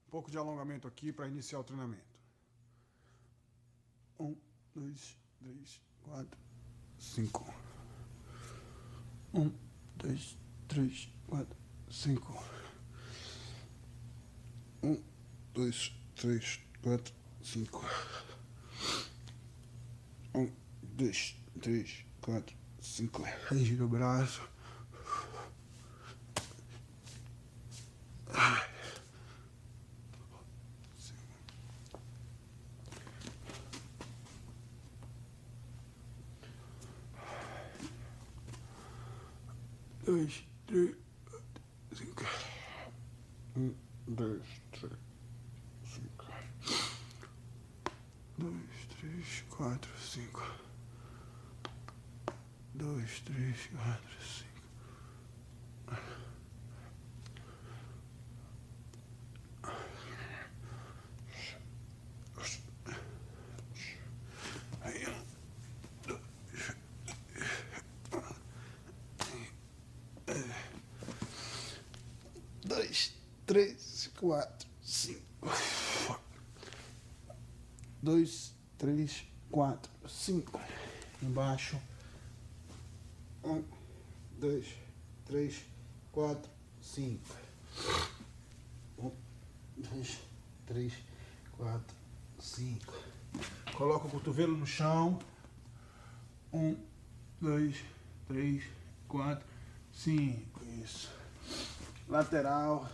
pouco de alongamento aqui para iniciar o treinamento. 1, 2, 3, 4, 5. 1, 2, 3, 4, 5. 1, 2, 3, 4, 5. 1, 2, 3, 4, 5. Aí gira o braço. Dois, três, cinco. 1, 2, 3, 5. 2, 3, 4, 5. 2, 3, 4, 5. Aí, 2, 3, 4, 5. 2, 3, 4, 5. Embaixo. 1, 2, 3, 4, 5. 1, 2, 3, 4, 5. Coloca o cotovelo no chão. 1, 2, 3, 4, 5. Isso. Lateral.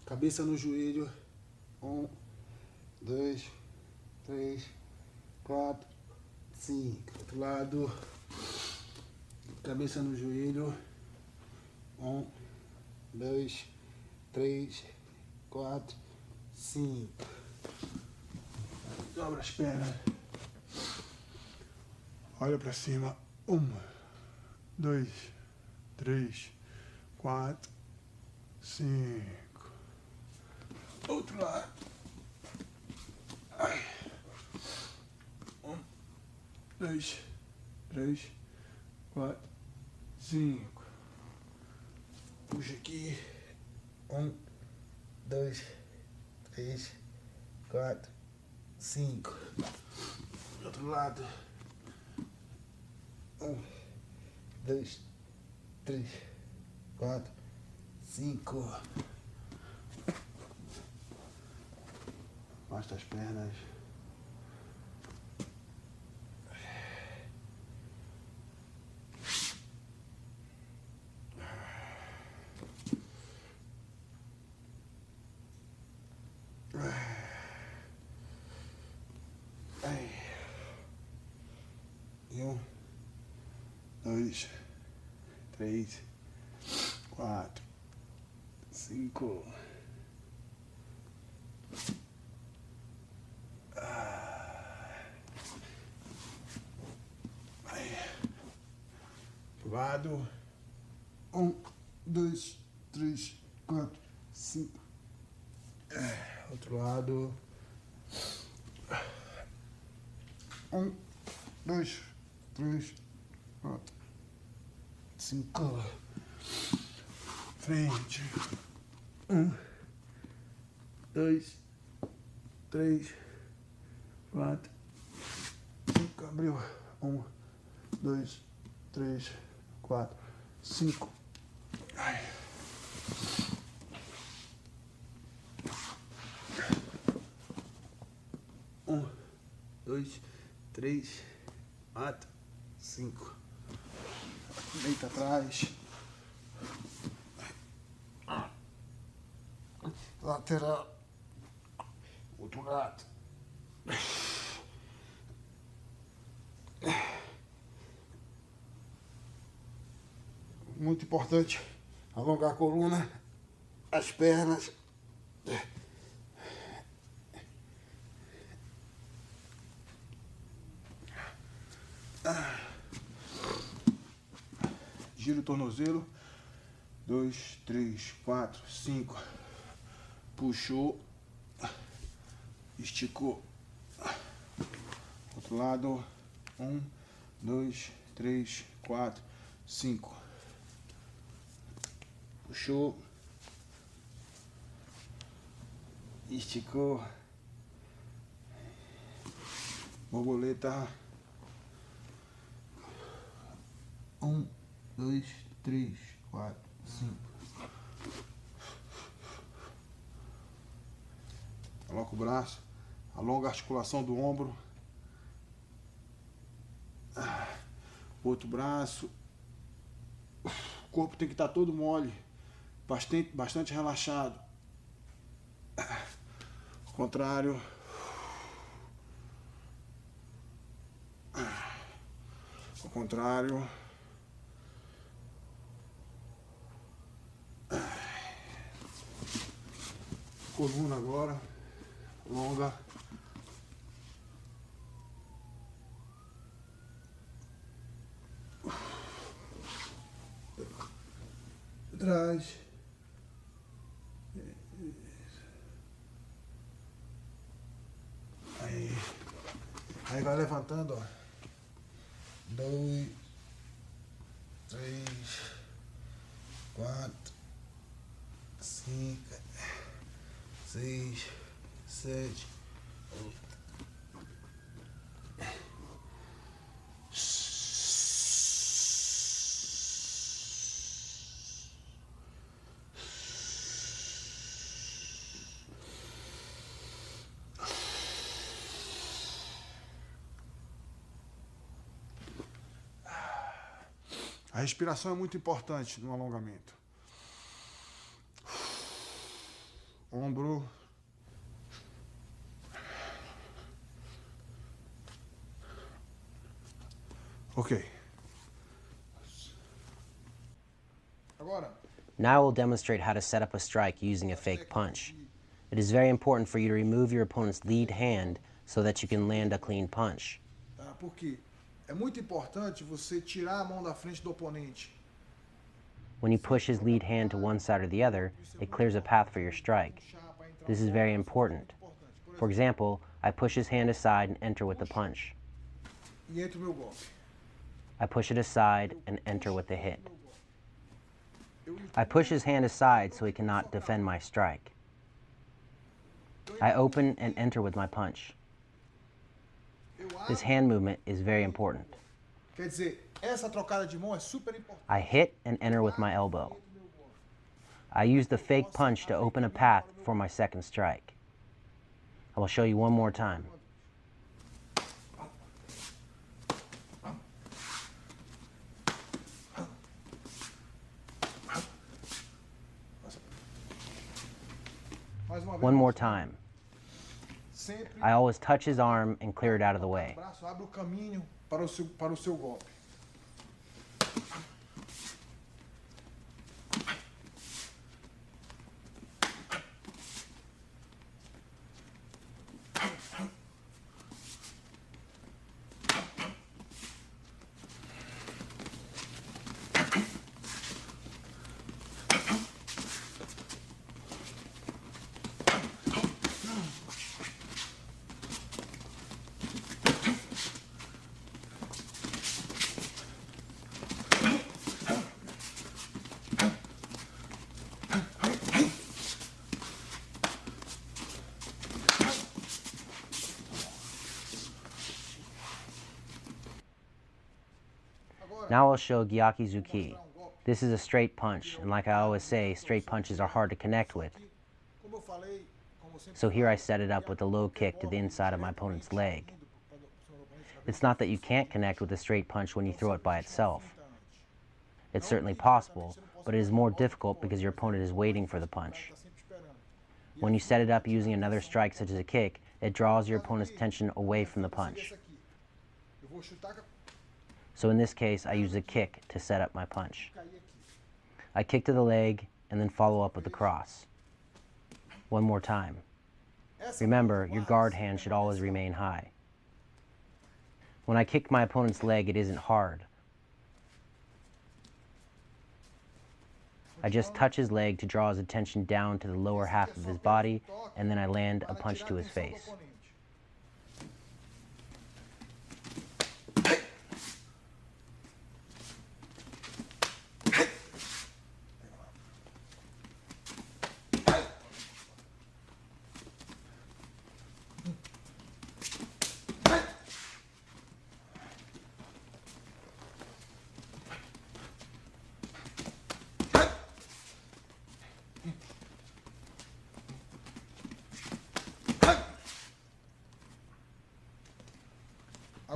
Cabeça no joelho. 1, 2, 3, 4, 5. Outro lado. Cabeça no joelho. 1, 2, 3, 4, 5. Dobra as pernas. Olha pra cima. 1, 2, 3, 4, 5. Outro lado. 1, 2, 3, 4, 5. Puxa aqui. 1, 2, 3, 4, 5. Outro lado. 1, 2, 3, 4, 5. Mostra as pernas. E 1, 2, 3, 4, 5. Pro lado. 1, 2, 3, 4, 5. Outro lado. 1, 2, 3, 4, 5. Frente. 1, 2, 3, 4, 5. Abriu. 1, 2, 3, 4, 5. 1, 2, 3, 4, 5. Deita atrás. Lateral. Outro lado. Muito importante alongar a coluna, as pernas. Gira o tornozelo. 2, 3, 4, 5. Puxou. Esticou. Outro lado. 1, 2, 3, 4, 5. Puxou. Esticou. Borboleta. 1, 2, 3, 4, 5. Coloca o braço. Alonga a articulação do ombro. Outro braço. O corpo tem que estar todo mole. Bastante relaxado. Ao contrário. Ao contrário. Coluna agora. Longa. Atrás. Aí vai levantando, ó. 2, 3, 4, 5, 6, 7, 8. A respiração é muito importante no alongamento. Ombro. Ok. Agora. Now I will demonstrate how to set up a strike using a fake punch. It is very important for you to remove your opponent's lead hand so that you can land a clean punch. Porque é muito importante você tirar a mão da frente do oponente. When you push his lead hand to one side or the other, it clears a path for your strike. This is very important. For example, I push his hand aside and enter with the punch. I push it aside and enter with the hit. I push his hand aside so he cannot defend my strike. I open and enter with my punch. This hand movement is very important. I hit and enter with my elbow. I use the fake punch to open a path for my second strike. I will show you one more time. One more time. I always touch his arm and clear it out of the way. Now I'll show Gyaki Zuki. This is a straight punch, and like I always say, straight punches are hard to connect with. So here I set it up with a low kick to the inside of my opponent's leg. It's not that you can't connect with a straight punch when you throw it by itself. It's certainly possible, but it is more difficult because your opponent is waiting for the punch. When you set it up using another strike such as a kick, it draws your opponent's attention away from the punch. So in this case, I use a kick to set up my punch. I kick to the leg and then follow up with the cross. One more time. Remember, your guard hand should always remain high. When I kick my opponent's leg, it isn't hard. I just touch his leg to draw his attention down to the lower half of his body, and then I land a punch to his face.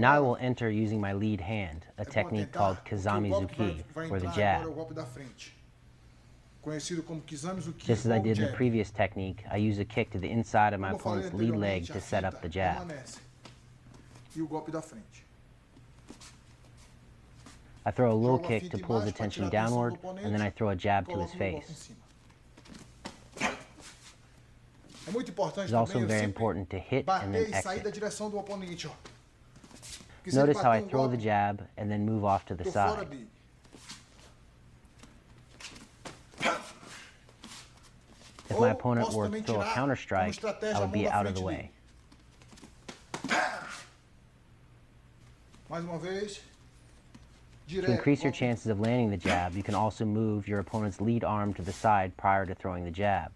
Now I will enter using my lead hand, a technique called Kizamizuki, or the jab. Just as I did in the previous technique, I use a kick to the inside of my opponent's lead leg to set up the jab. I throw a low kick to pull his attention downward, and then I throw a jab to his face. It's also very important to hit and then exit. Notice how I throw the jab and then move off to the side. If my opponent were to throw a counter strike, I would be out of the way. To increase your chances of landing the jab, you can also move your opponent's lead arm to the side prior to throwing the jab.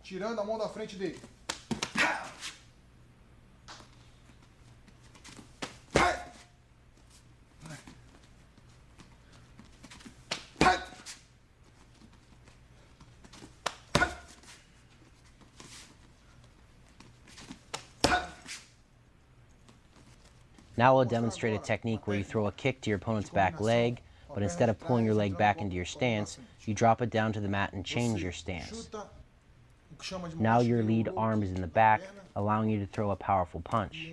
Now we'll demonstrate a technique where you throw a kick to your opponent's back leg, but instead of pulling your leg back into your stance, you drop it down to the mat and change your stance. Now your lead arm is in the back, allowing you to throw a powerful punch.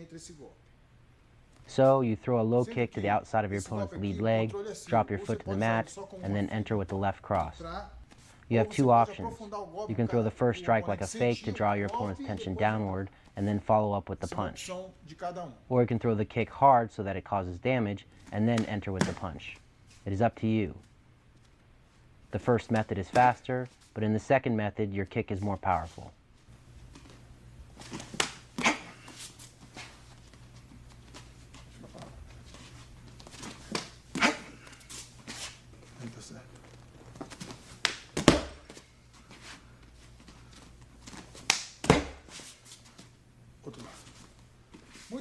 So you throw a low kick to the outside of your opponent's lead leg, drop your foot to the mat, and then enter with the left cross. You have two options. You can throw the first strike like a fake to draw your opponent's attention downward, and then follow up with the punch. Or you can throw the kick hard so that it causes damage, and then enter with the punch. It is up to you. The first method is faster, but in the second method, your kick is more powerful.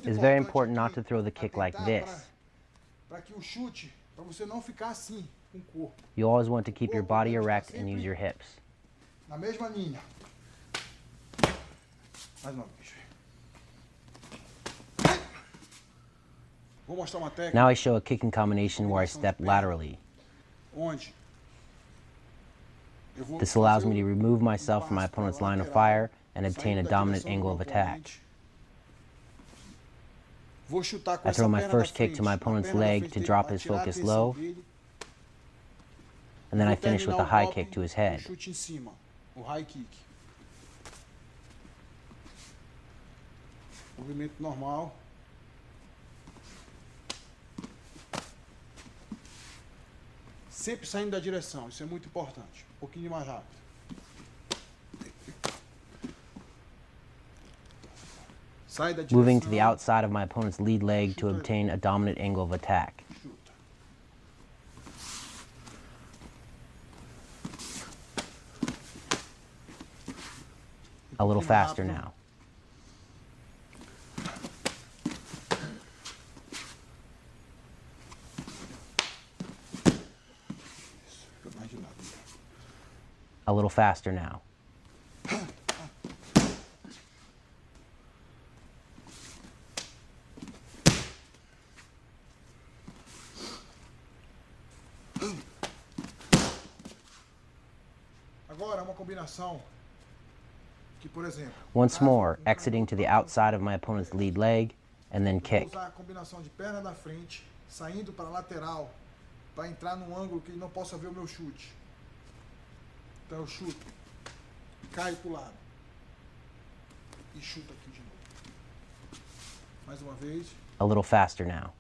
It's very important not to throw the kick like this. You always want to keep your body erect and use your hips. Now I show a kicking combination where I step laterally. This allows me to remove myself from my opponent's line of fire and obtain a dominant angle of attack. I throw my first kick to my opponent's leg to drop his focus low, and then I finish with a high kick to his head. Movimento normal. Sempre saindo da direção, isso é muito importante. Pouquinho mais rápido. Moving to the outside of my opponent's lead leg to obtain a dominant angle of attack. A little faster now. A little faster now. Once more, exiting to the outside of my opponent's lead leg, and then kick. Saindo para a lateral, para entrar num ângulo que ele não possa ver o meu chute. Então eu chuto, caio para o lado e chuto aqui de novo. Mais uma vez. A little faster now.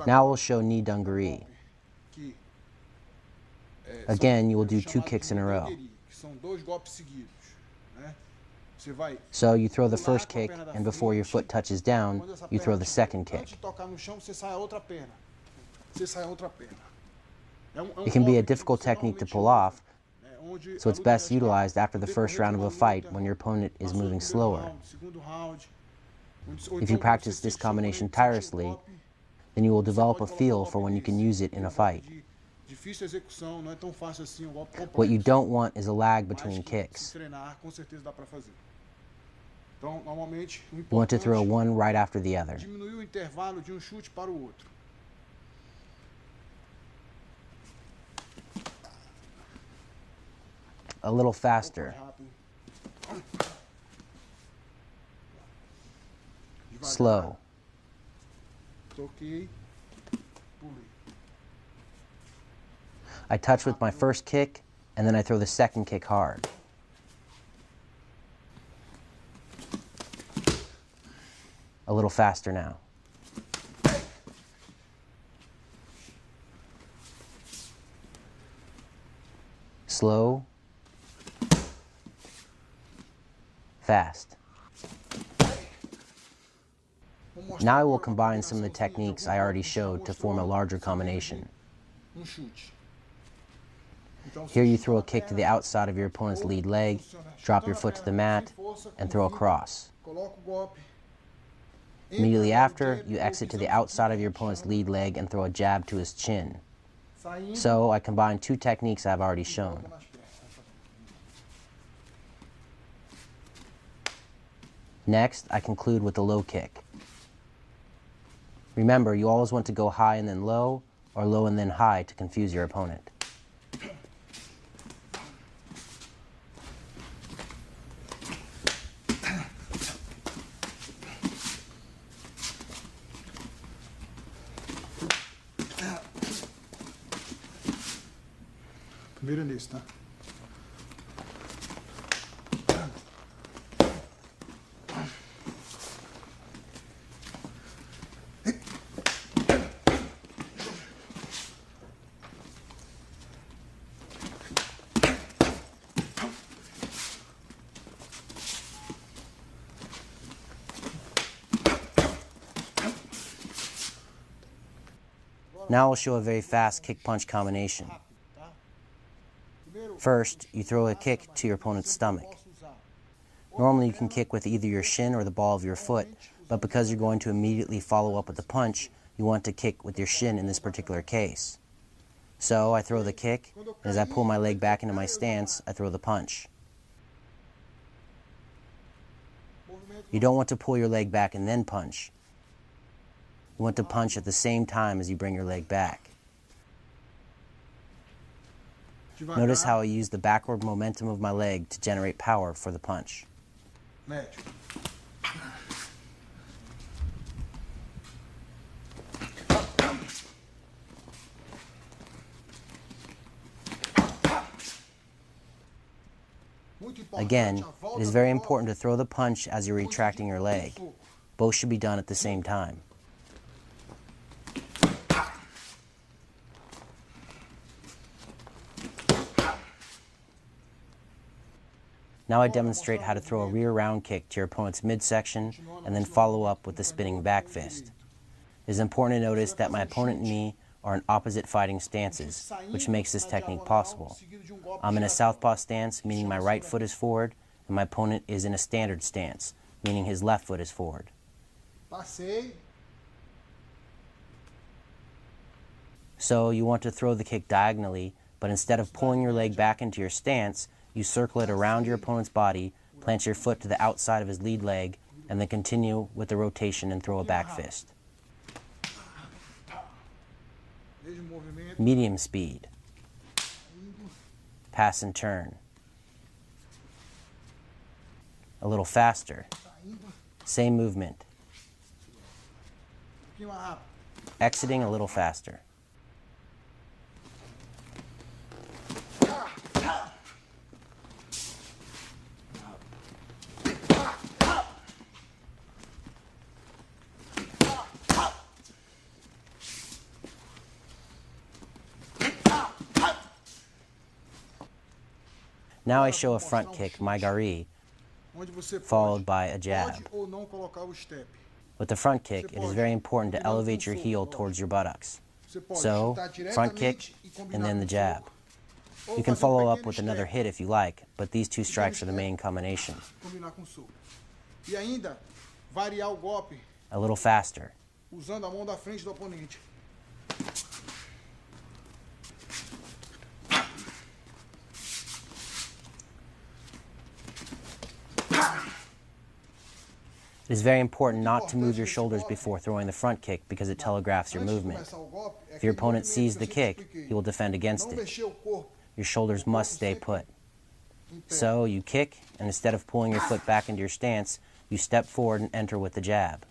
Now we'll show knee dungaree. Again, you will do 2 kicks in a row. Que são 2 golpes seguidos, né? Você vai So you throw the pular first com a kick, perna da and before your frente, foot touches down, quando essa you perna throw the estiver second antes kick. de tocar no chão, você sai a outra perna. Você sai a outra perna. It can be a golpe que difficult você technique to normalmente pull usa, off, onde so a it's luta já best está utilized after no the first decorrer round de of uma a fight luta, when your opponent is passou do moving primeiro slower. round, segundo round, ou If então you quando practice você this sentir seu combination oponente sentir o tirelessly, golpe, then you will você develop pode a colocar o feel golpe for when you can liso, use it in a um golpe fight. de difícil execução, não é tão fácil assim, um golpe What you complexo. don't want is a lag Mas between que, kicks. se treinar, com certeza dá para fazer. Então, normalmente, o You want to throw importante one right after the é other. diminuir o intervalo de um chute para o outro. A little faster. Slow. Toquei, pulei. I touch with my first kick, and then I throw the second kick hard. A little faster now. Slow. Fast. Now I will combine some of the techniques I already showed to form a larger combination. Here you throw a kick to the outside of your opponent's lead leg, drop your foot to the mat, and throw a cross. Immediately after, you exit to the outside of your opponent's lead leg and throw a jab to his chin. So I combine 2 techniques I've already shown. Next, I conclude with the low kick. Remember, you always want to go high and then low, or low and then high to confuse your opponent. Primeiro nisso, tá? Now I'll show a very fast kick-punch combination. First, you throw a kick to your opponent's stomach. Normally you can kick with either your shin or the ball of your foot, but because you're going to immediately follow up with a punch, you want to kick with your shin in this particular case. So I throw the kick, and as I pull my leg back into my stance, I throw the punch. You don't want to pull your leg back and then punch. You want to punch at the same time as you bring your leg back. Notice how I use the backward momentum of my leg to generate power for the punch. Again, it is very important to throw the punch as you're retracting your leg. Both should be done at the same time. Now I demonstrate how to throw a rear round kick to your opponent's midsection and then follow up with the spinning back fist. It is important to notice that my opponent and me are in opposite fighting stances, which makes this technique possible. I'm in a southpaw stance, meaning my right foot is forward, and my opponent is in a standard stance, meaning his left foot is forward. So you want to throw the kick diagonally, but instead of pulling your leg back into your stance, you circle it around your opponent's body, plant your foot to the outside of his lead leg, and then continue with the rotation and throw a back fist. Medium speed. Pass and turn. A little faster. Same movement. Exiting a little faster. Now I show a front kick, Maigari, onde você followed by a jab. pode ou não colocar o step. With the front kick, it is very important to elevate your heel towards your buttocks. So, front kick, and then the jab. You can follow up with another hit if you like, but these two strikes are the main combination. Combinar com soco. E ainda, variar o golpe A little faster. usando a mão da frente do oponente. It is very important not to move your shoulders before throwing the front kick because it telegraphs your movement. If your opponent sees the kick, he will defend against Não it. mexer o corpo. Your shoulders must stay put. So you kick, and instead of pulling your foot back into your stance, you step forward and enter with the jab.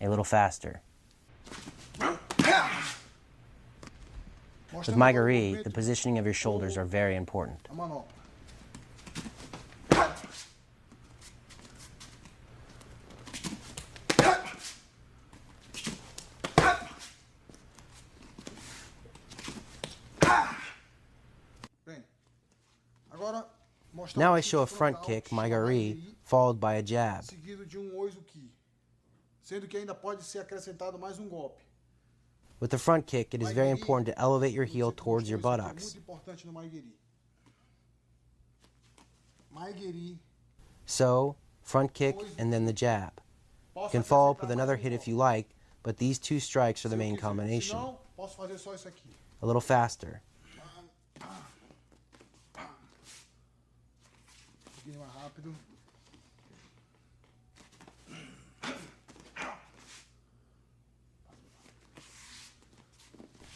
A little faster. With Maigari, the positioning of your shoulders are very important. A manopla. Bem, agora mostrar Now I chute show a front frontal, kick, chama Maigari, followed by a jab. seguido de oizuki, sendo que ainda pode ser acrescentado mais golpe. With the front kick, it is very important to elevate your heel towards your Muito buttocks. importante no Maigari. Maigari. So, front kick and then the jab. You can follow up with another hit if you like, but these two strikes are the main combination. Se não, posso fazer só isso aqui. A little faster. Um pouquinho mais rápido.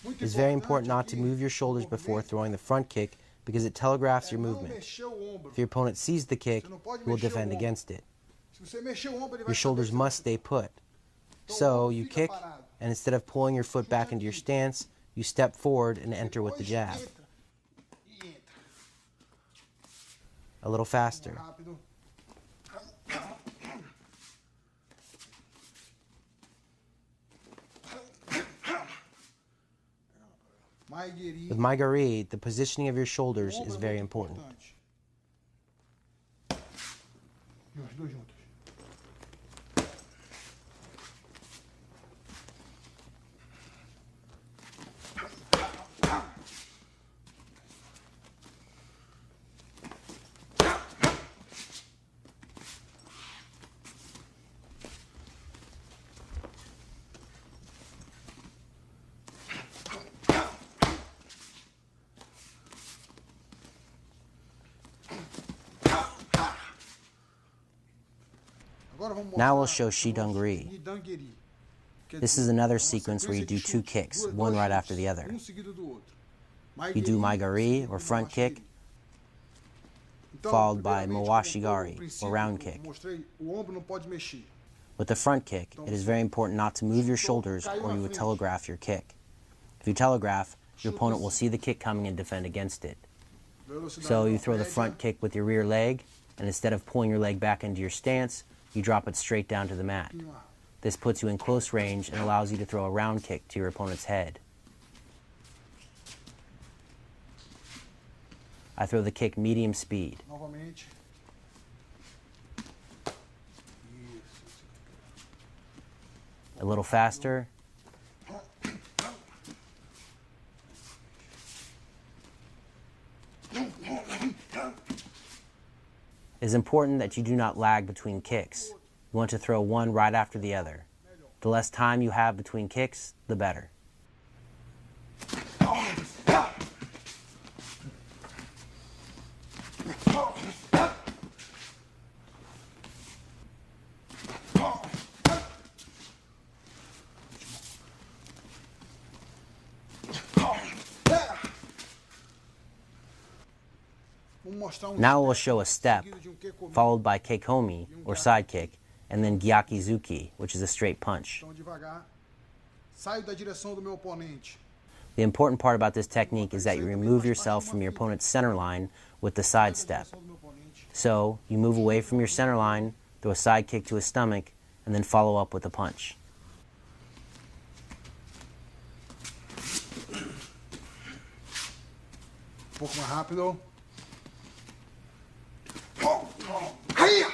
It is very important not to move your shoulders before throwing the front kick because it telegraphs your Não movement. mexer o ombro. If your opponent sees the kick, he will defend against it. Se você mexer o ombro, ele vai Your shoulders saber que must stay put. So you kick, and instead of pulling your foot back into your stance, you step forward and enter with the jab. entra. E entra. A little faster. Rápido. Maigari. With Maigari, the positioning of your shoulders is very important. E os dois juntos. Now we'll show Shidanguri. Shidanguri. This is another sequence where you do two kicks, one right after the other. Seguido do outro. You do Maigari, or front kick, followed by Mawashigari, or round kick. Mostrei, o ombro não pode mexer. With the front kick, it is very important not to move your shoulders or you would telegraph your kick. If you telegraph, your opponent will see the kick coming and defend against it. So you throw the front kick with your rear leg, and instead of pulling your leg back into your stance, you drop it straight down to the mat. This puts you in close range and allows you to throw a round kick to your opponent's head. I throw the kick medium speed. Novamente. A little faster. It is important that you do not lag between kicks. You want to throw one right after the other. The less time you have between kicks, the better. Now we'll show a step, followed by keikomi, or side kick, and then gyakizuki, which is a straight punch. Então, devagar. Saio da direção do meu oponente. The important part about this technique is that you remove yourself from your opponent's center line with the side step. So, you move away from your center line, throw a side kick to his stomach, and then follow up with a punch. pouco mais rápido. Aí!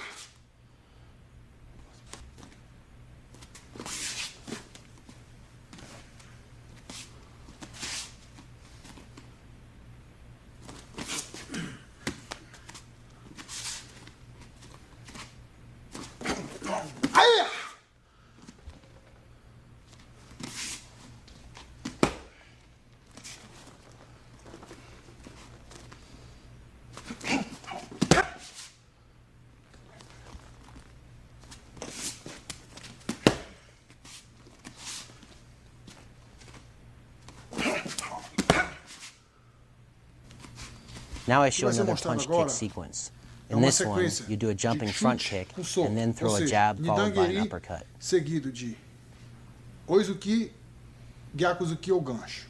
Now I show another punch kick sequence. In this one, you do a jumping front kick and then throw a jab followed by an uppercut. Seguido de oizuki, gyakuzuki ou gancho.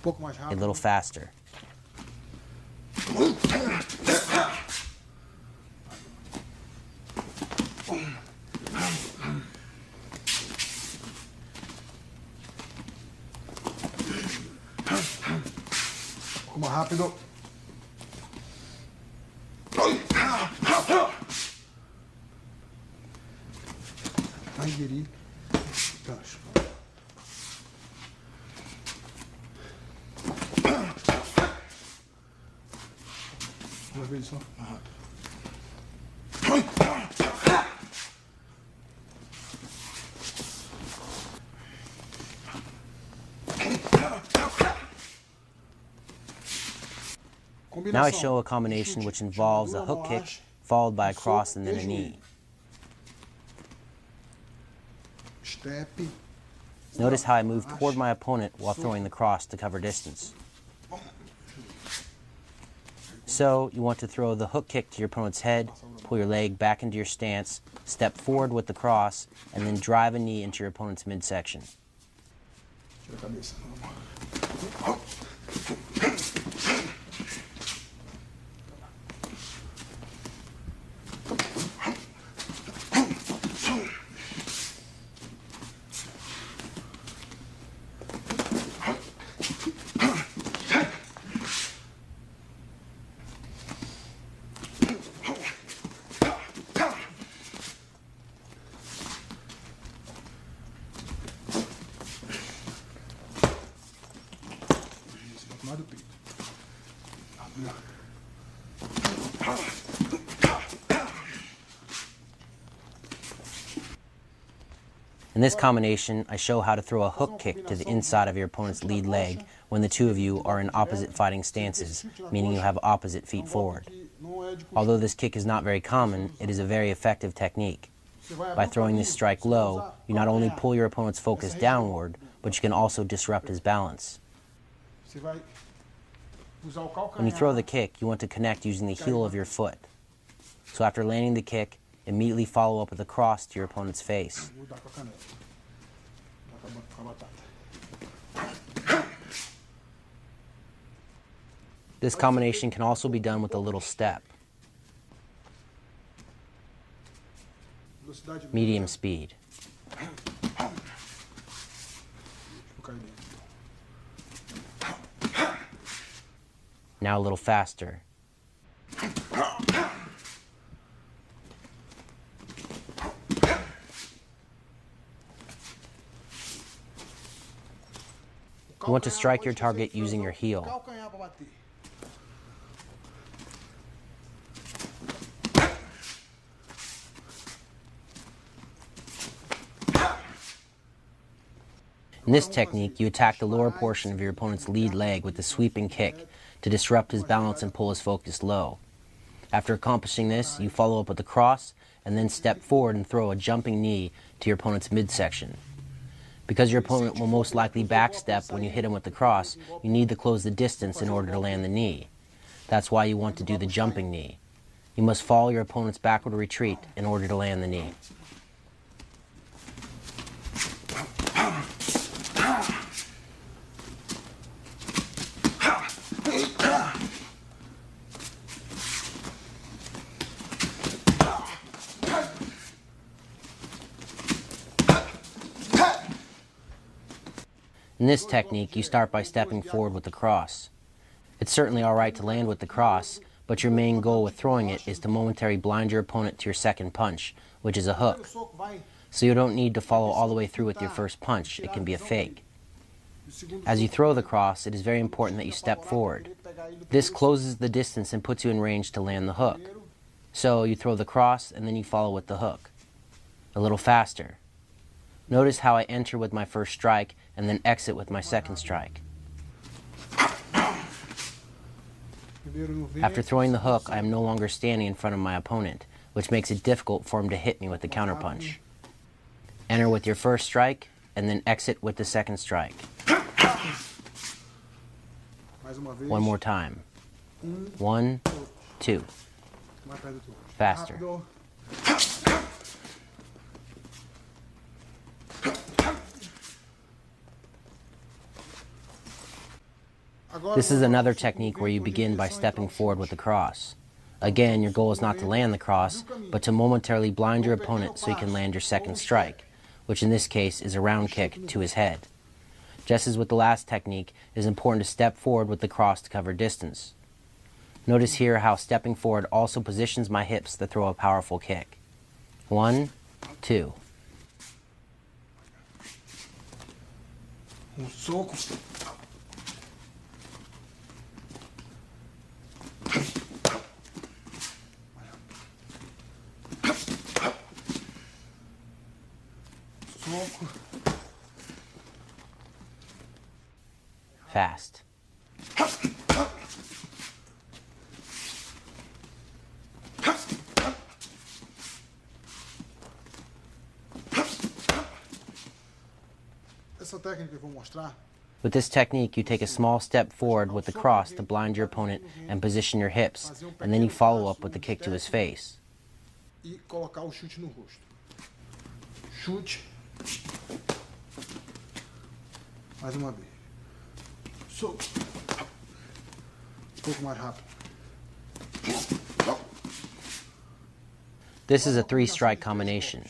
Pouco mais rápido. A little faster. Pouco mais rápido. Nigiri, gancho. Uma vez só. Now I show a combination which involves a hook kick followed by a cross and then a knee. Notice how I move toward my opponent while throwing the cross to cover distance. So you want to throw the hook kick to your opponent's head, pull your leg back into your stance, step forward with the cross, and then drive a knee into your opponent's midsection. Do peito. In this combination, I show how to throw a hook kick to the inside of your opponent's lead leg when the two of you are in opposite fighting stances, meaning you have opposite feet forward. Although this kick is not very common, it is a very effective technique. By throwing this strike low, you not only pull your opponent's focus downward, but you can also disrupt his balance. When you throw the kick, you want to connect using the heel of your foot. So after landing the kick, immediately follow up with a cross to your opponent's face. This combination can also be done with a little step. Medium speed. Now a little faster. You want to strike your target using your heel. In this technique, you attack the lower portion of your opponent's lead leg with a sweeping kick to disrupt his balance and pull his focus low. After accomplishing this, you follow up with a cross and then step forward and throw a jumping knee to your opponent's midsection. Because your opponent will most likely backstep when you hit him with the cross, you need to close the distance in order to land the knee. That's why you want to do the jumping knee. You must follow your opponent's backward retreat in order to land the knee. In this technique, you start by stepping forward with the cross. It's certainly alright to land with the cross, but your main goal with throwing it is to momentarily blind your opponent to your second punch, which is a hook. So you don't need to follow all the way through with your first punch. It can be a fake. As you throw the cross, it is very important that you step forward. This closes the distance and puts you in range to land the hook. So you throw the cross and then you follow with the hook. A little faster. Notice how I enter with my first strike and then exit with my second strike. After throwing the hook, I am no longer standing in front of my opponent, which makes it difficult for him to hit me with the counterpunch. Enter with your first strike and then exit with the second strike. One more time. 1, 2. Faster. This is another technique where you begin by stepping forward with the cross. Again, your goal is not to land the cross, but to momentarily blind your opponent so you can land your second strike, which in this case is a round kick to his head. Just as with the last technique, it is important to step forward with the cross to cover distance. Notice here how stepping forward also positions my hips to throw a powerful kick. 1, 2. Fast. With this technique, you take a small step forward with the cross to blind your opponent and position your hips, and then you follow up with the kick to his face. Mais uma vez. Solto. Pouco mais rápido. This is a 3-strike combination.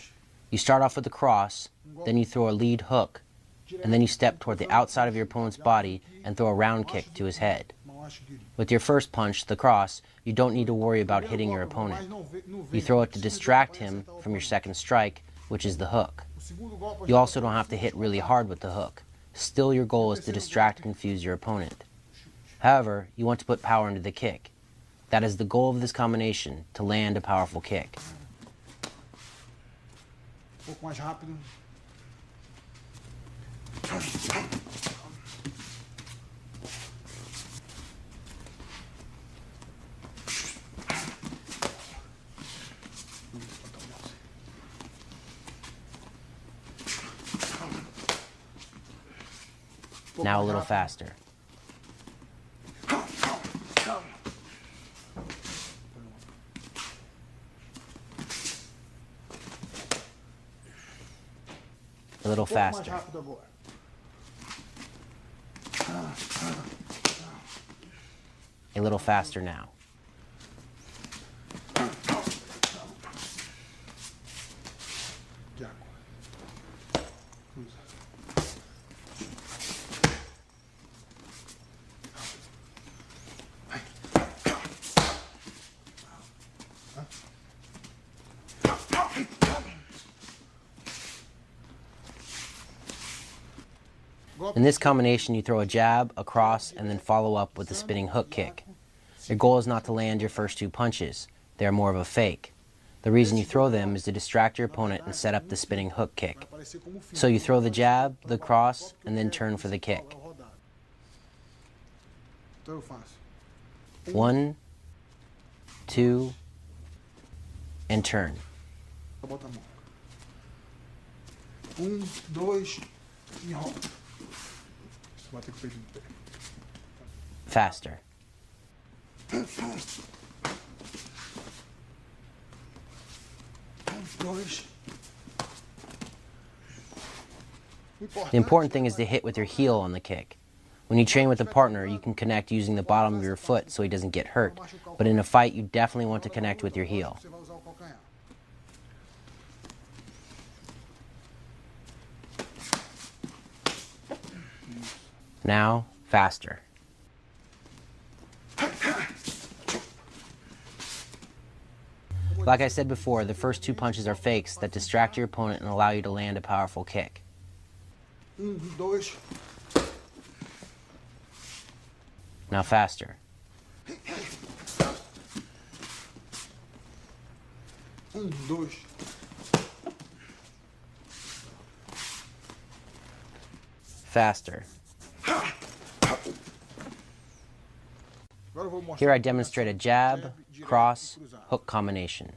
You start off with the cross, then you throw a lead hook, and then you step toward the outside of your opponent's body and throw a round kick to his head. With your first punch, the cross, you don't need to worry about hitting your opponent. You throw it to distract him from your second strike, which is the hook. You also don't have to hit really hard with the hook. Still, your goal is to distract and confuse your opponent. However, you want to put power into the kick. That is the goal of this combination, to land a powerful kick. Pouco mais rápido. Now a little faster. A little faster. A little faster now. In this combination, you throw a jab, a cross, and then follow up with a spinning hook kick. Your goal is not to land your first 2 punches. They are more of a fake. The reason you throw them is to distract your opponent and set up the spinning hook kick. So you throw the jab, the cross, and then turn for the kick. 1, 2, and turn. 1, 2, enrola. Faster. The important thing is to hit with your heel on the kick. When you train with a partner, you can connect using the bottom of your foot so he doesn't get hurt. But in a fight, you definitely want to connect with your heel. Now, faster. Like I said before, the first two punches are fakes that distract your opponent and allow you to land a powerful kick. Dois. Now faster. Dois. Faster. Here I demonstrate a jab, cross, hook combination.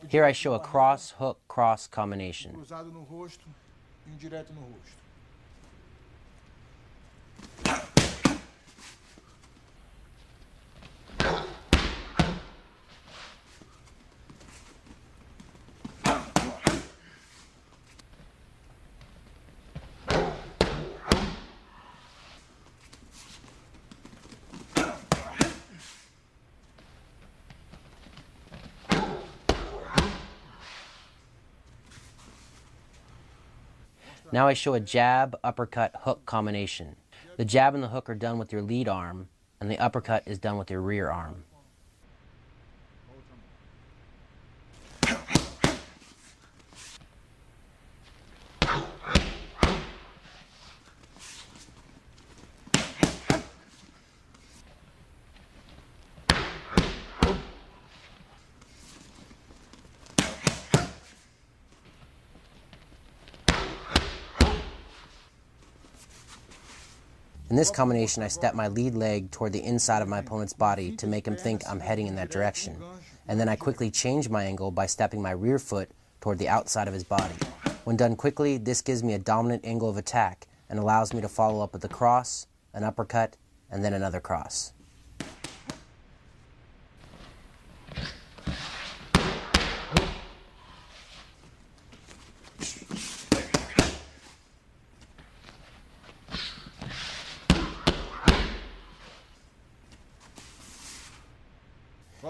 Here I show a cross, hook, cross combination. Cruzado no rosto e direto no rosto. Now I show a jab, uppercut, hook combination. The jab and the hook are done with your lead arm, and the uppercut is done with your rear arm. In this combination, I step my lead leg toward the inside of my opponent's body to make him think I'm heading in that direction. And then I quickly change my angle by stepping my rear foot toward the outside of his body. When done quickly, this gives me a dominant angle of attack and allows me to follow up with a cross, an uppercut, and then another cross.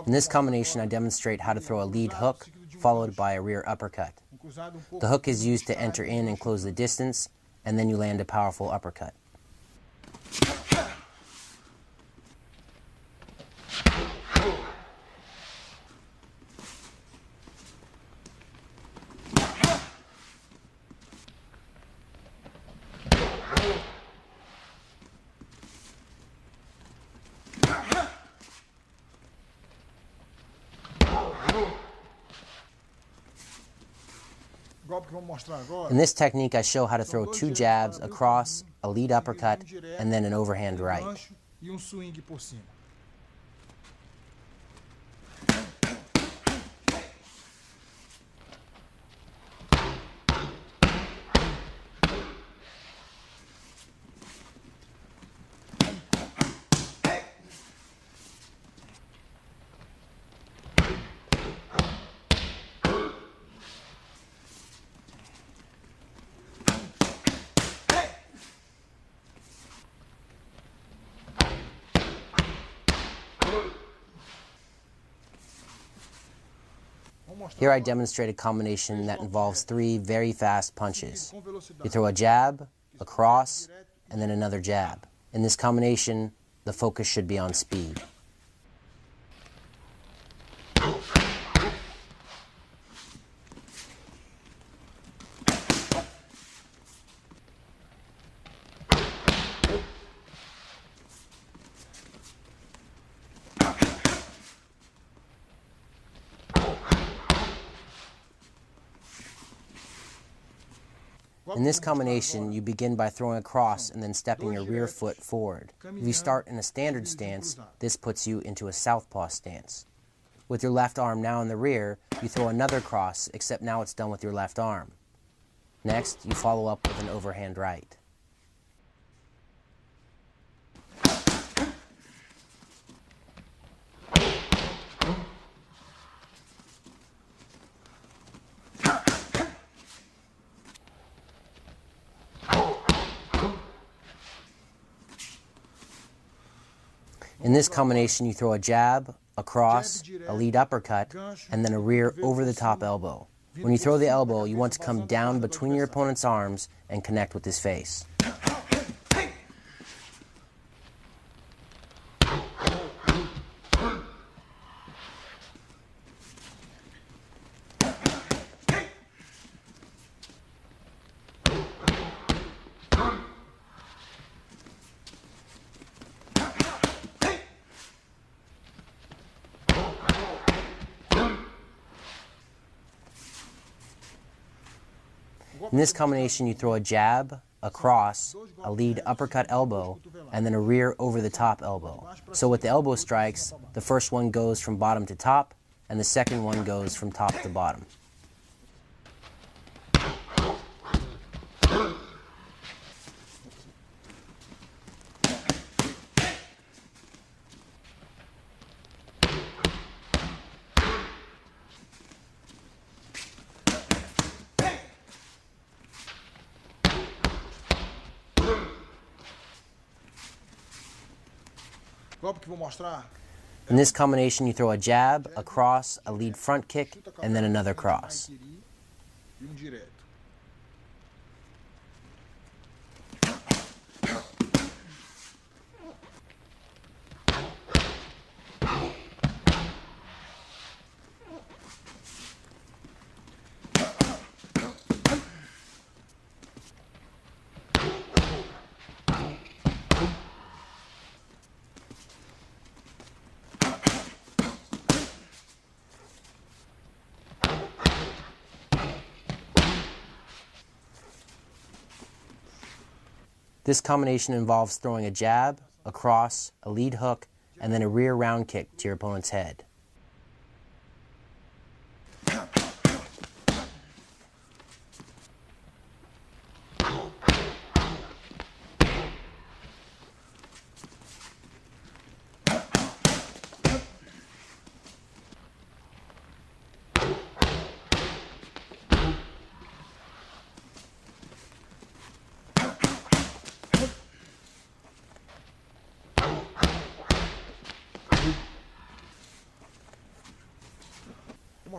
In this combination, I demonstrate how to throw a lead hook, followed by a rear uppercut. The hook is used to enter in and close the distance, and then you land a powerful uppercut. In this technique, I show how to throw two jabs, a cross, a lead uppercut, and then an overhand right. Here I demonstrate a combination that involves three very fast punches. You throw a jab, a cross, and then another jab. In this combination, the focus should be on speed. In this combination, you begin by throwing a cross and then stepping your rear foot forward. If you start in a standard stance, this puts you into a southpaw stance. With your left arm now in the rear, you throw another cross, except now it's done with your left arm. Next, you follow up with an overhand right. In this combination, you throw a jab, a cross, a lead uppercut, and then a rear over-the-top elbow. When you throw the elbow, you want to come down between your opponent's arms and connect with his face. In this combination, you throw a jab, a cross, a lead uppercut elbow, and then a rear over-the-top elbow. So with the elbow strikes, the first one goes from bottom to top, and the second one goes from top to bottom. In this combination, you throw a jab, a cross, a lead front kick, and then another cross. This combination involves throwing a jab, a cross, a lead hook, and then a rear round kick to your opponent's head.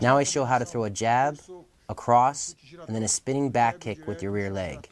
Now I show how to throw a jab, a cross, and then a spinning back kick with your rear leg.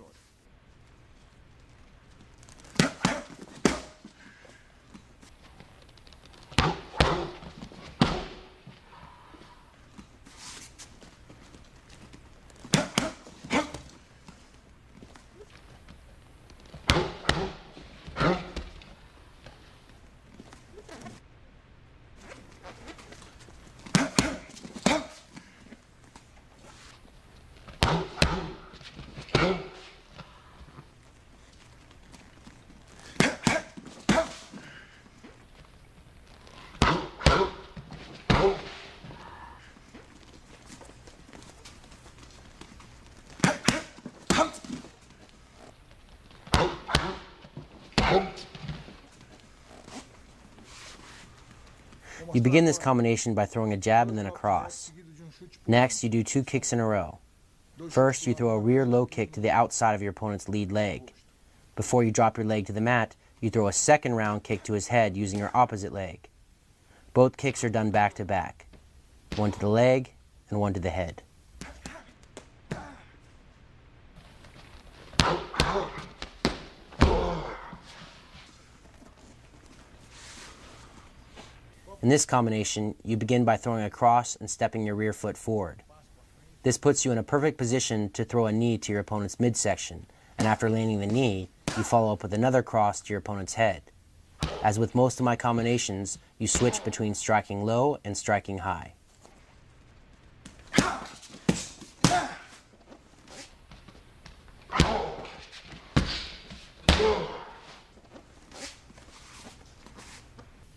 You begin this combination by throwing a jab and then a cross. Next, you do 2 kicks in a row. First, you throw a rear low kick to the outside of your opponent's lead leg. Before you drop your leg to the mat, you throw a second round kick to his head using your opposite leg. Both kicks are done back to back. One to the leg and one to the head. In this combination, you begin by throwing a cross and stepping your rear foot forward. This puts you in a perfect position to throw a knee to your opponent's midsection, and after landing the knee, you follow up with another cross to your opponent's head. As with most of my combinations, you switch between striking low and striking high.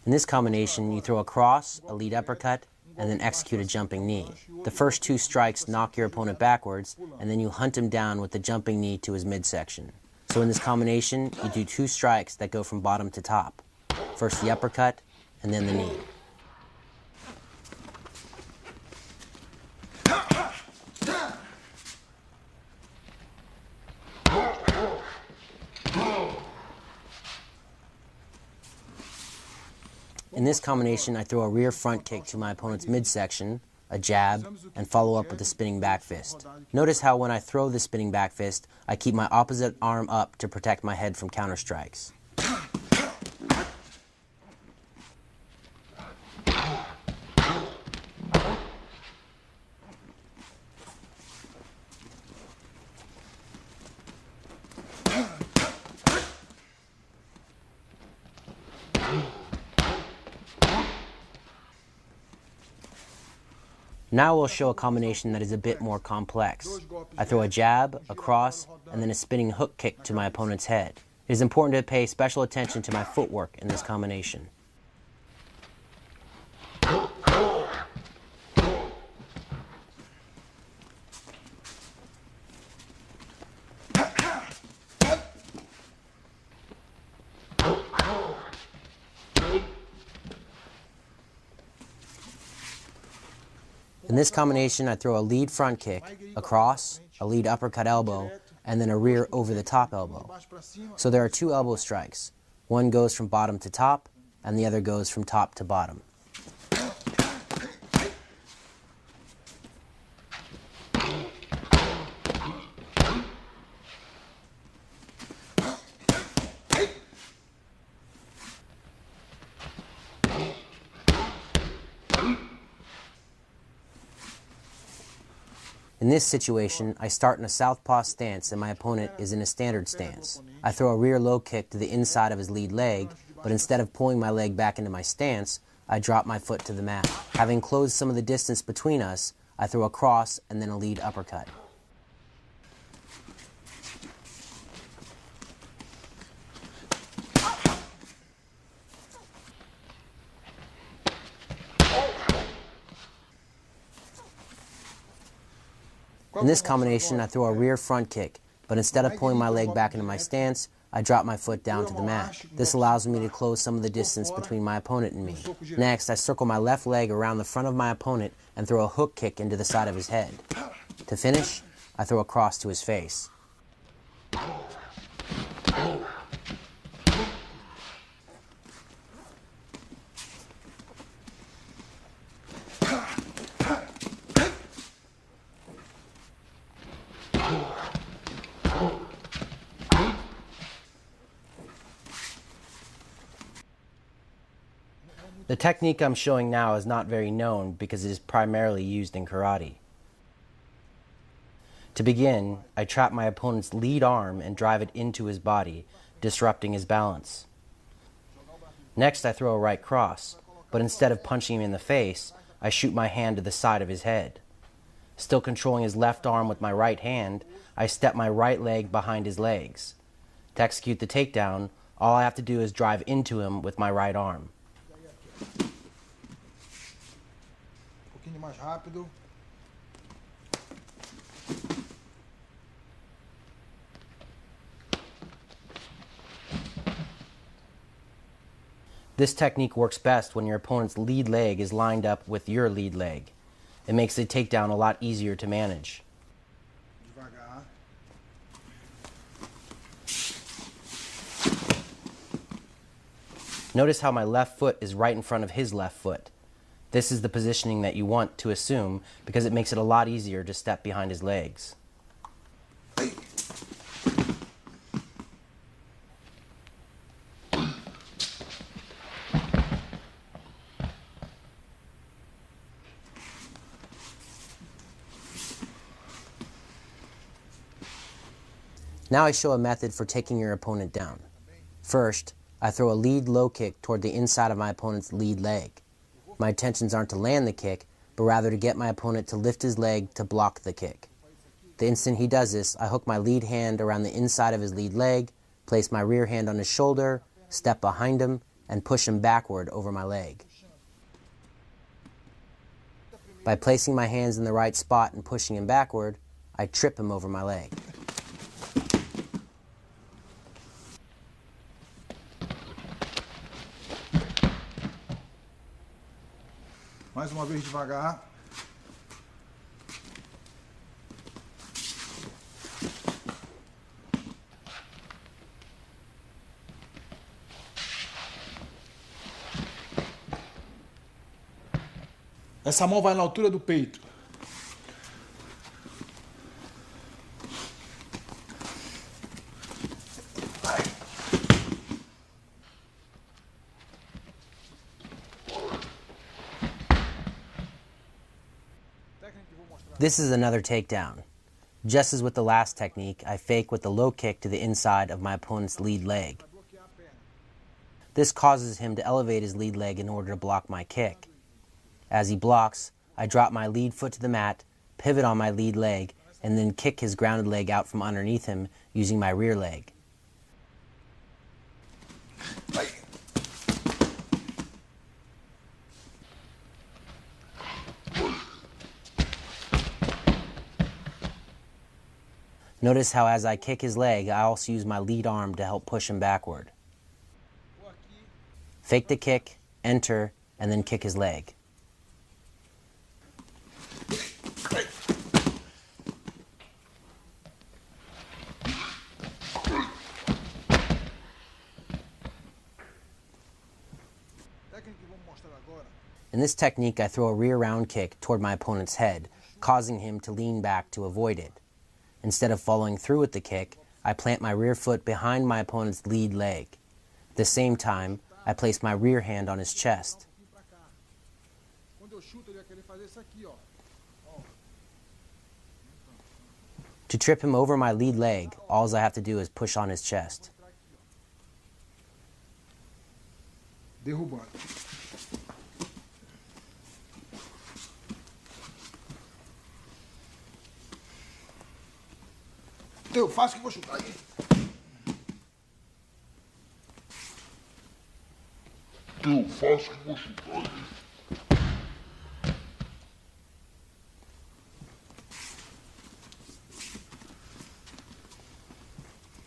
In this combination, you throw a cross, a lead uppercut, and then execute a jumping knee. The first 2 strikes knock your opponent backwards, and then you hunt him down with the jumping knee to his midsection. So in this combination, you do 2 strikes that go from bottom to top. First the uppercut, and then the knee. In this combination, I throw a rear front kick to my opponent's midsection, a jab, and follow up with a spinning back fist. Notice how when I throw the spinning back fist, I keep my opposite arm up to protect my head from counter strikes. Now we'll show a combination that is a bit more complex. I throw a jab, a cross, and then a spinning hook kick to my opponent's head. It is important to pay special attention to my footwork in this combination. In this combination, I throw a lead front kick, a cross, a lead uppercut elbow, and then a rear over-the-top elbow. So there are two elbow strikes. One goes from bottom to top, and the other goes from top to bottom. In this situation, I start in a southpaw stance and my opponent is in a standard stance. I throw a rear low kick to the inside of his lead leg, but instead of pulling my leg back into my stance, I drop my foot to the mat. Having closed some of the distance between us, I throw a cross and then a lead uppercut. In this combination, I throw a rear front kick, but instead of pulling my leg back into my stance, I drop my foot down to the mat. This allows me to close some of the distance between my opponent and me. Next, I circle my left leg around the front of my opponent and throw a hook kick into the side of his head. To finish, I throw a cross to his face. The technique I'm showing now is not very known because it is primarily used in karate. To begin, I trap my opponent's lead arm and drive it into his body, disrupting his balance. Next, I throw a right cross, but instead of punching him in the face, I shoot my hand to the side of his head. Still controlling his left arm with my right hand, I step my right leg behind his legs. To execute the takedown, all I have to do is drive into him with my right arm. pouquinho mais rápido. This technique works best when your opponent's lead leg is lined up with your lead leg. It makes the takedown a lot easier to manage. Devagar. Notice how my left foot is right in front of his left foot. This is the positioning that you want to assume because it makes it a lot easier to step behind his legs. Now I show a method for taking your opponent down. First, I throw a lead low kick toward the inside of my opponent's lead leg. My intentions aren't to land the kick, but rather to get my opponent to lift his leg to block the kick. The instant he does this, I hook my lead hand around the inside of his lead leg, place my rear hand on his shoulder, step behind him, and push him backward over my leg. By placing my hands in the right spot and pushing him backward, I trip him over my leg. Mais uma vez devagar. Essa mão vai na altura do peito. This is another takedown. Just as with the last technique, I fake with the low kick to the inside of my opponent's lead leg. This causes him to elevate his lead leg in order to block my kick. As he blocks, I drop my lead foot to the mat, pivot on my lead leg, and then kick his grounded leg out from underneath him using my rear leg. Notice how as I kick his leg, I also use my lead arm to help push him backward. Fake the kick, enter, and then kick his leg. In this technique, I throw a rear round kick toward my opponent's head, causing him to lean back to avoid it. Instead of following through with the kick, I plant my rear foot behind my opponent's lead leg. At the same time, I place my rear hand on his chest. To trip him over my lead leg, all I have to do is push on his chest. Derrubado. Eu faço que vou chutar aí. Eu faço que vou chutar aí.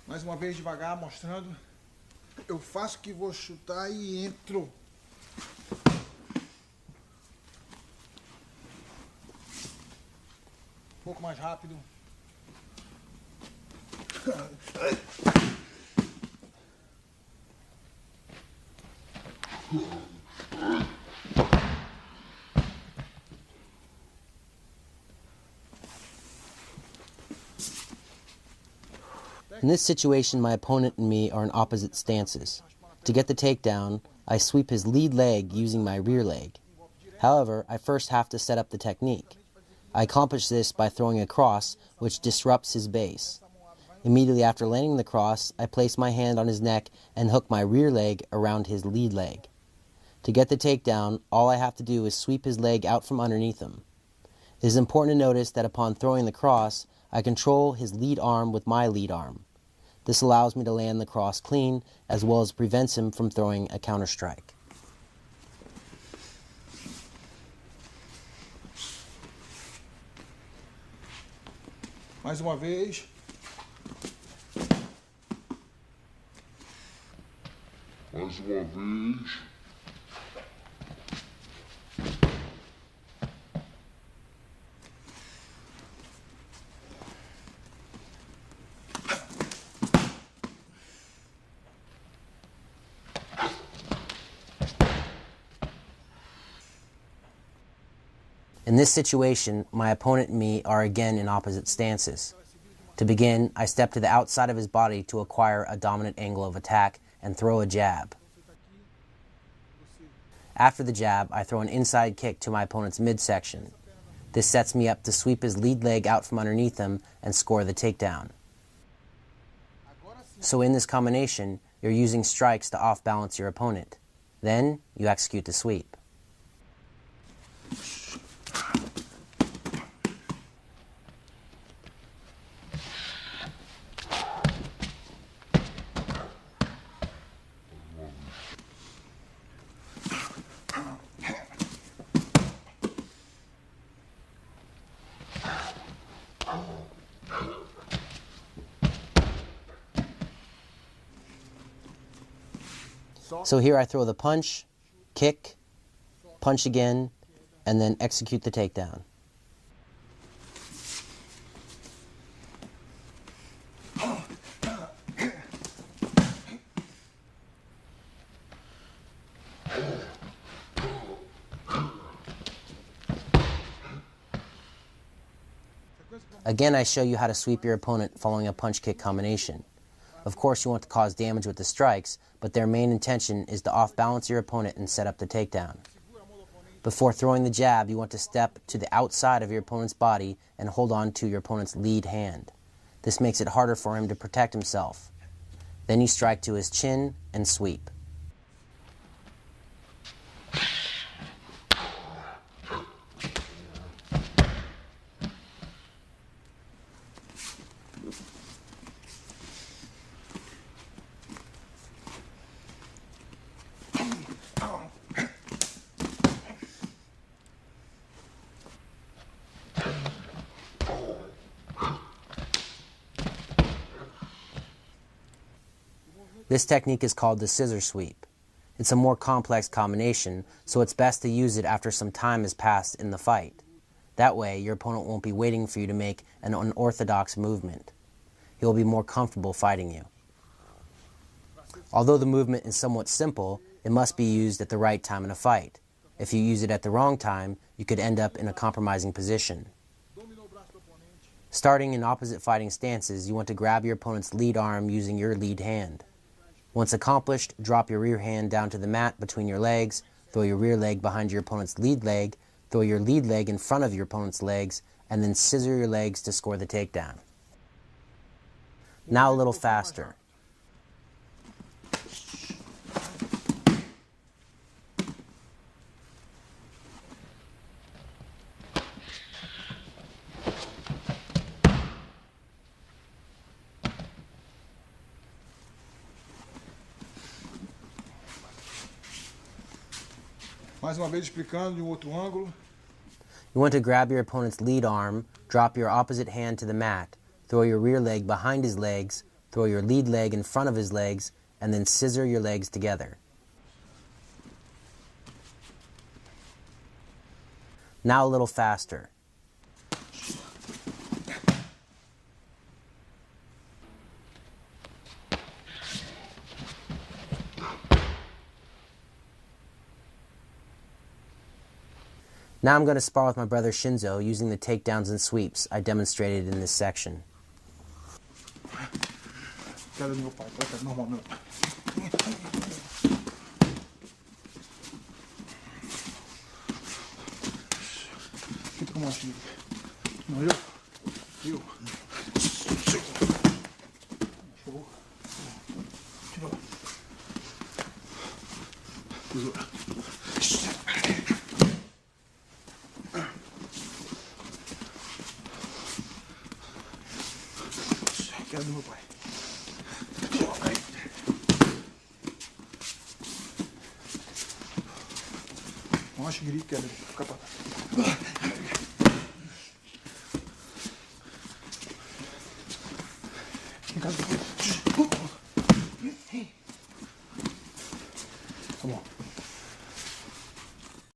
Mais uma vez devagar, mostrando. Eu faço que vou chutar e entro. Um pouco mais rápido. In this situation, my opponent and me are in opposite stances. To get the takedown, I sweep his lead leg using my rear leg. However, I first have to set up the technique. I accomplish this by throwing a cross, which disrupts his base. Immediately after landing the cross, I place my hand on his neck and hook my rear leg around his lead leg. To get the takedown, all I have to do is sweep his leg out from underneath him. It is important to notice that upon throwing the cross, I control his lead arm with my lead arm. This allows me to land the cross clean, as well as prevents him from throwing a counter strike. Mais uma vez. Mais uma vez. In this situation, my opponent and me are again in opposite stances. To begin, I step to the outside of his body to acquire a dominant angle of attack and throw a jab. After the jab, I throw an inside kick to my opponent's midsection. This sets me up to sweep his lead leg out from underneath him and score the takedown. So in this combination, you're using strikes to off-balance your opponent. Then, you execute the sweep. So here I throw the punch, kick, punch again, and then execute the takedown. Again, I show you how to sweep your opponent following a punch-kick combination. Of course, you want to cause damage with the strikes, but their main intention is to off-balance your opponent and set up the takedown. Before throwing the jab, you want to step to the outside of your opponent's body and hold on to your opponent's lead hand. This makes it harder for him to protect himself. Then you strike to his chin and sweep. This technique is called the scissor sweep. It's a more complex combination, so it's best to use it after some time has passed in the fight. That way, your opponent won't be waiting for you to make an unorthodox movement. He will be more comfortable fighting you. Although the movement is somewhat simple, it must be used at the right time in a fight. If you use it at the wrong time, you could end up in a compromising position. Starting in opposite fighting stances, you want to grab your opponent's lead arm using your lead hand. Once accomplished, drop your rear hand down to the mat between your legs, throw your rear leg behind your opponent's lead leg, throw your lead leg in front of your opponent's legs, and then scissor your legs to score the takedown. Now a little faster. Mais uma vez explicando de outro ângulo. You want to grab your opponent's lead arm, drop your opposite hand to the mat, throw your rear leg behind his legs, throw your lead leg in front of his legs, and then scissor your legs together. Now a little faster. Now I'm going to spar with my brother Shinzo using the takedowns and sweeps I demonstrated in this section. Queda do meu pai, coloca normal, meu pai. Fica com a mão assim. Não, eu. Show. Tirou. Tesoura. Queda do meu pai. Nossa, grito, queda. Fica pra trás. Em casa.